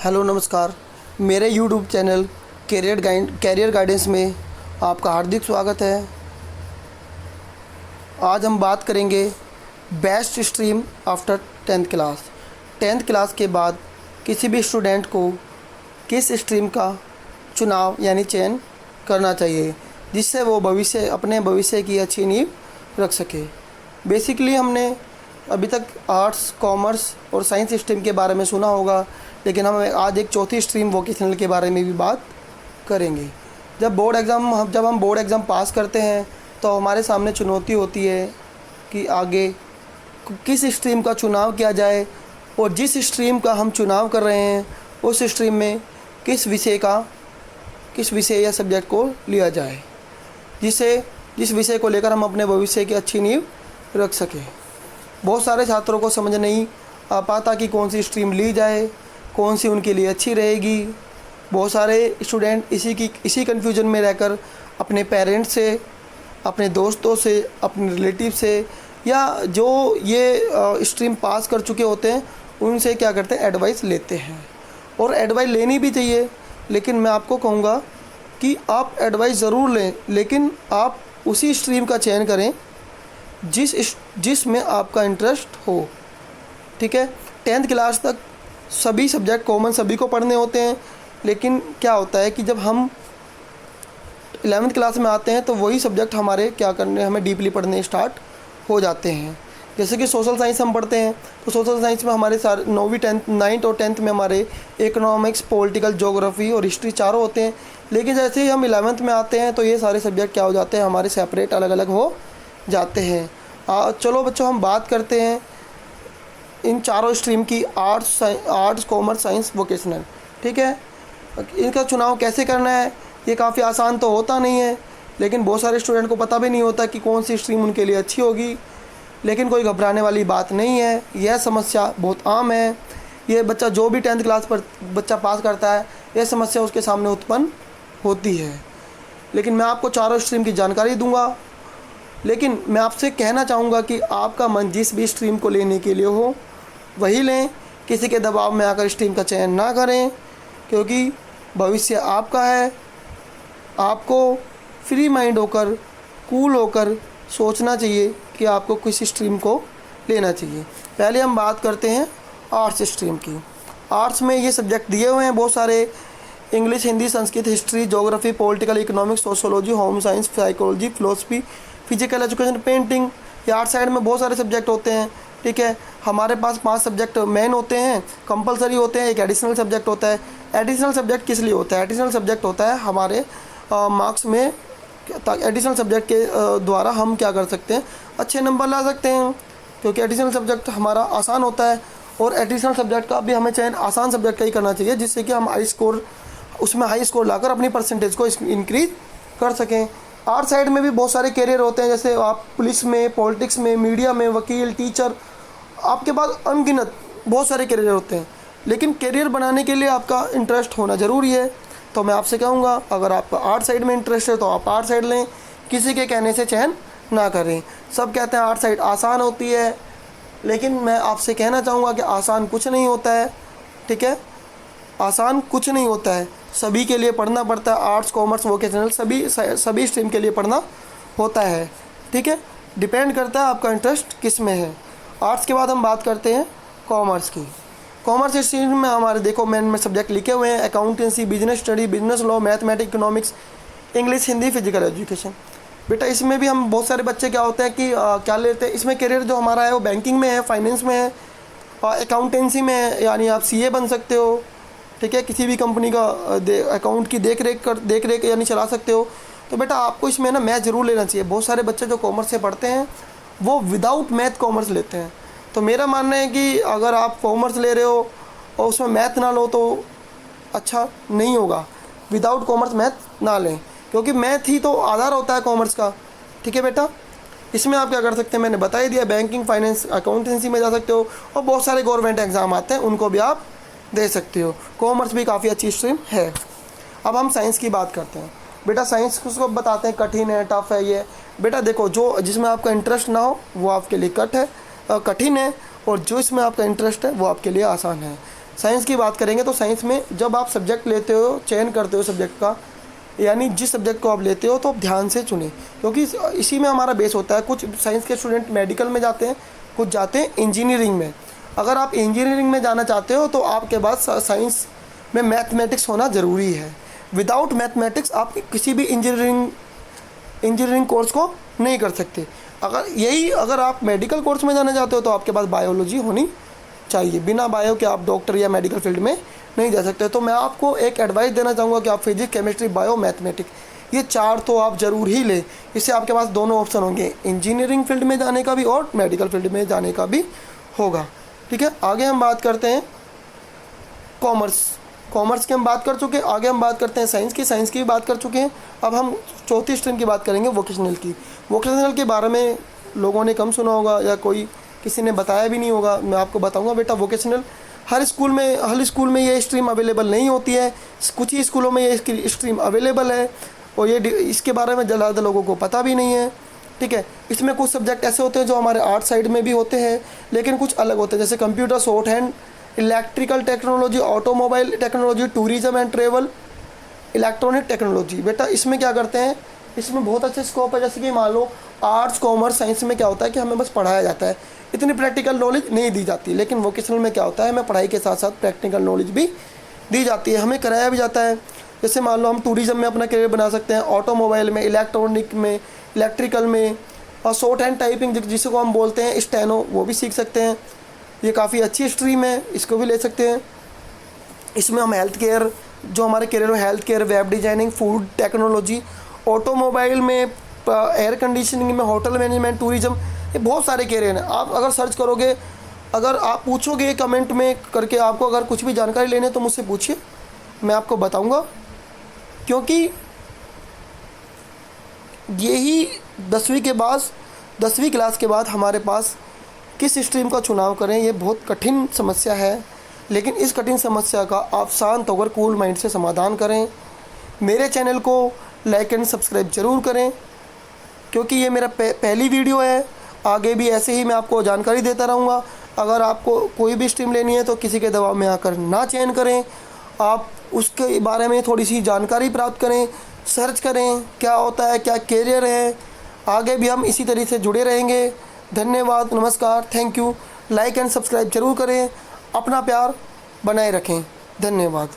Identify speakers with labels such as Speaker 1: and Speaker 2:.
Speaker 1: Hello नमस्कार। मेरे YouTube channel career guidance में आपका हार्दिक स्वागत है। आज हम बात करेंगे best stream after 10th class. 10th class के बाद किसी भी स्टूडेंट को किस स्ट्रीम का चुनाव यानी चयन करना चाहिए जिससे वो अपने भविष्य की अच्छी नींव रख सके। बेसिकली हमने अभी तक आर्ट्स, कॉमर्स और साइंस स्ट्रीम के बारे में सुना होगा, लेकिन हम आज एक चौथी स्ट्रीम वोकेशनल के बारे में भी बात करेंगे। जब हम बोर्ड एग्ज़ाम पास करते हैं तो हमारे सामने चुनौती होती है कि आगे किस स्ट्रीम का चुनाव किया जाए और जिस स्ट्रीम का हम चुनाव कर रहे हैं उस स्ट्रीम में किस विषय या सब्जेक्ट को लिया जाए जिस विषय को लेकर हम अपने भविष्य की अच्छी नींव रख सकें। बहुत सारे छात्रों को समझ नहीं आ पाता कि कौन सी स्ट्रीम ली जाए, कौन सी उनके लिए अच्छी रहेगी। बहुत सारे स्टूडेंट इसी कन्फ्यूजन में रहकर अपने पेरेंट्स से, अपने दोस्तों से, अपने रिलेटिव से या जो ये स्ट्रीम पास कर चुके होते हैं उनसे क्या करते हैं, एडवाइस लेते हैं। और एडवाइस लेनी भी चाहिए, लेकिन मैं आपको कहूँगा कि आप एडवाइस ज़रूर लें, लेकिन आप उसी स्ट्रीम का चयन करें जिसमें आपका इंटरेस्ट हो। ठीक है। 10th क्लास तक सभी सब्जेक्ट कॉमन सभी को पढ़ने होते हैं, लेकिन क्या होता है कि जब हम 11th क्लास में आते हैं तो वही सब्जेक्ट हमें डीपली पढ़ने स्टार्ट हो जाते हैं। जैसे कि सोशल साइंस हम पढ़ते हैं तो सोशल साइंस में हमारे सारे 9वीं 9th और 10th में हमारे इकोनॉमिक्स, पॉलिटिकल, ज्योग्राफी और हिस्ट्री चारों होते हैं। लेकिन जैसे ही हम 11th में आते हैं तो ये सारे सब्जेक्ट क्या हो जाते हैं, हमारे सेपरेट अलग अलग हो जाते हैं। चलो बच्चों, हम बात करते हैं इन चारों स्ट्रीम की, आर्ट्स, कॉमर्स, साइंस, वोकेशनल। ठीक है। इनका चुनाव कैसे करना है ये काफ़ी आसान तो होता नहीं है, लेकिन बहुत सारे स्टूडेंट को पता भी नहीं होता कि कौन सी स्ट्रीम उनके लिए अच्छी होगी। लेकिन कोई घबराने वाली बात नहीं है, यह समस्या बहुत आम है। ये बच्चा जो भी 10th क्लास पर बच्चा पास करता है, यह समस्या उसके सामने उत्पन्न होती है। लेकिन मैं आपको चारों स्ट्रीम की जानकारी दूंगा, लेकिन मैं आपसे कहना चाहूँगा कि आपका मन जिस भी स्ट्रीम को लेने के लिए हो वही लें। किसी के दबाव में आकर स्ट्रीम का चयन ना करें, क्योंकि भविष्य आपका है। आपको फ्री माइंड होकर, कूल होकर सोचना चाहिए कि आपको किस स्ट्रीम को लेना चाहिए। पहले हम बात करते हैं आर्ट्स स्ट्रीम की। आर्ट्स में ये सब्जेक्ट दिए हुए हैं बहुत सारे: English, Hindi, Sanskrit, history, geography, political, economics, sociology, home science, psychology, philosophy, physical education, painting. ये आर्ट साइड में बहुत सारे सब्जेक्ट होते हैं। ठीक है। हमारे पास 5 सब्जेक्ट मेन होते हैं, कंपलसरी होते हैं, एक एडिशनल सब्जेक्ट होता है। एडिशनल सब्जेक्ट किस लिए होता है? एडिशनल सब्जेक्ट होता है हमारे मार्क्स में, एडिशनल सब्जेक्ट के द्वारा हम क्या कर सकते हैं, अच्छे नंबर ला सकते हैं, क्योंकि एडिशनल सब्जेक्ट हमारा आसान होता है। और एडिशनल सब्जेक्ट का भी हमें चयन आसान सब्जेक्ट का ही करना चाहिए, जिससे कि हम उसमें हाई स्कोर लाकर अपनी परसेंटेज को इंक्रीज कर सकें। आर्ट साइड में भी बहुत सारे कैरियर होते हैं, जैसे आप पुलिस में, पॉलिटिक्स में, मीडिया में, वकील, टीचर, आपके पास अनगिनत बहुत सारे कैरियर होते हैं। लेकिन कैरियर बनाने के लिए आपका इंटरेस्ट होना ज़रूरी है। तो मैं आपसे कहूँगा, अगर आपका आर्ट साइड में इंटरेस्ट है तो आप आर्ट साइड लें, किसी के कहने से चयन ना करें। सब कहते हैं आर्ट साइड आसान होती है, लेकिन मैं आपसे कहना चाहूँगा कि आसान कुछ नहीं होता है। ठीक है। आसान कुछ नहीं होता है, सभी के लिए पढ़ना पड़ता है। आर्ट्स, कॉमर्स, वोकेशनल सभी स्ट्रीम के लिए पढ़ना होता है। ठीक है। डिपेंड करता है आपका इंटरेस्ट किस में है। आर्ट्स के बाद हम बात करते हैं कॉमर्स की। कॉमर्स स्ट्रीम में हमारे देखो मेन में सब्जेक्ट लिखे हुए हैं: accountancy, business study, business law, mathematics, economics, English, Hindi, physical education. बेटा इसमें भी हम बहुत सारे बच्चे क्या होते हैं कि क्या लेते हैं, इसमें करियर जो हमारा है वो बैंकिंग में है, फाइनेंस में है, और अकाउंटेंसी में है, यानी आप सीए बन सकते हो। ठीक है। किसी भी कंपनी का अकाउंट की देख रेख यानी चला सकते हो। तो बेटा आपको इसमें ना मैथ ज़रूर लेना चाहिए। बहुत सारे बच्चे जो कॉमर्स से पढ़ते हैं वो विदाउट मैथ कॉमर्स लेते हैं। तो मेरा मानना है कि अगर आप कॉमर्स ले रहे हो और उसमें मैथ ना लो तो अच्छा नहीं होगा। विदाउट कॉमर्स मैथ ना लें, क्योंकि मैथ ही तो आधार होता है कॉमर्स का। ठीक है बेटा। इसमें आप क्या कर सकते हैं, मैंने बता ही दिया, बैंकिंग, फाइनेंस, अकाउंटेंसी में जा सकते हो, और बहुत सारे गवर्नमेंट एग्ज़ाम आते हैं उनको भी आप दे सकते हो। कॉमर्स भी काफ़ी अच्छी स्ट्रीम है। अब हम साइंस की बात करते हैं। बेटा साइंस उसको बताते हैं कठिन है, टफ है। ये बेटा देखो, जो जिसमें आपका इंटरेस्ट ना हो वो आपके लिए कठिन है, और जो इसमें आपका इंटरेस्ट है वो आपके लिए आसान है। साइंस की बात करेंगे तो साइंस में जब आप सब्जेक्ट लेते हो, चयन करते हो सब्जेक्ट का, यानी जिस सब्जेक्ट को आप लेते हो तो आप ध्यान से चुनें, क्योंकि इसी में हमारा बेस होता है। कुछ साइंस के स्टूडेंट मेडिकल में जाते हैं, कुछ जाते हैं इंजीनियरिंग में। अगर आप इंजीनियरिंग में जाना चाहते हो तो आपके पास साइंस में मैथमेटिक्स होना ज़रूरी है। विदाउट मैथमेटिक्स आप किसी भी इंजीनियरिंग कोर्स को नहीं कर सकते। अगर आप मेडिकल कोर्स में जाना चाहते हो तो आपके पास बायोलॉजी होनी चाहिए। बिना बायो के आप डॉक्टर या मेडिकल फील्ड में नहीं जा सकते। तो मैं आपको एक एडवाइस देना चाहूँगा कि आप फिजिक्स, केमिस्ट्री, बायो, मैथमेटिक्स, ये 4 तो आप ज़रूर ही लें। इससे आपके पास दोनों ऑप्शन होंगे, इंजीनियरिंग फील्ड में जाने का भी और मेडिकल फील्ड में जाने का भी होगा। ठीक है, आगे हम बात करते हैं कॉमर्स की हम बात कर चुके हैं। आगे हम बात करते हैं साइंस की भी बात कर चुके हैं। अब हम चौथी स्ट्रीम की बात करेंगे, वोकेशनल की। वोकेशनल के बारे में लोगों ने कम सुना होगा या किसी ने बताया भी नहीं होगा। मैं आपको बताऊंगा बेटा, वोकेशनल हर स्कूल में ये स्ट्रीम अवेलेबल नहीं होती है। कुछ ही स्कूलों में ये स्ट्रीम अवेलेबल है और इसके बारे में ज़्यादा लोगों को पता भी नहीं है। ठीक है, इसमें कुछ सब्जेक्ट ऐसे होते हैं जो हमारे आर्ट साइड में भी होते हैं, लेकिन कुछ अलग होते हैं, जैसे computer, short hand, electrical technology, automobile technology, tourism and travel, electronic technology. बेटा इसमें क्या करते हैं, इसमें बहुत अच्छे स्कोप है। जैसे कि मान लो आर्ट्स, कॉमर्स, साइंस में क्या होता है कि हमें बस पढ़ाया जाता है, इतनी प्रैक्टिकल नॉलेज नहीं दी जाती। लेकिन वोकेशनल में क्या होता है, हमें पढ़ाई के साथ साथ प्रैक्टिकल नॉलेज भी दी जाती है, हमें कराया भी जाता है। जैसे मान लो हम टूरिज्म में अपना करियर बना सकते हैं, ऑटोमोबाइल में, इलेक्ट्रॉनिक में, इलेक्ट्रिकल में, और शॉर्ट हैंड टाइपिंग जिसे को हम बोलते हैं स्टेनो, वो भी सीख सकते हैं। ये काफ़ी अच्छी स्ट्रीम है, इसको भी ले सकते हैं। इसमें हम हेल्थ केयर, जो हमारे करियर में health care, web designing, food technology, automobile में, एयर कंडीशनिंग में, होटल मैनेजमेंट, टूरिज्म, ये बहुत सारे करियर हैं। आप अगर सर्च करोगे, अगर आप पूछोगे कमेंट में करके, आपको अगर कुछ भी जानकारी लेनी है तो मुझसे पूछिए, मैं आपको बताऊंगा। क्योंकि यही 10वीं क्लास के बाद हमारे पास किस स्ट्रीम का चुनाव करें, ये बहुत कठिन समस्या है। लेकिन इस कठिन समस्या का आप शांत होकर कूल माइंड से समाधान करें। मेरे चैनल को लाइक एंड सब्सक्राइब ज़रूर करें, क्योंकि ये मेरा पहली वीडियो है। आगे भी ऐसे ही मैं आपको जानकारी देता रहूँगा। अगर आपको कोई भी स्ट्रीम लेनी है तो किसी के दबाव में आकर ना चयन करें, आप उसके बारे में थोड़ी सी जानकारी प्राप्त करें, सर्च करें क्या होता है, क्या कैरियर है। आगे भी हम इसी तरीके से जुड़े रहेंगे। धन्यवाद, नमस्कार, thank you. Like and subscribe ज़रूर करें, अपना प्यार बनाए रखें। धन्यवाद।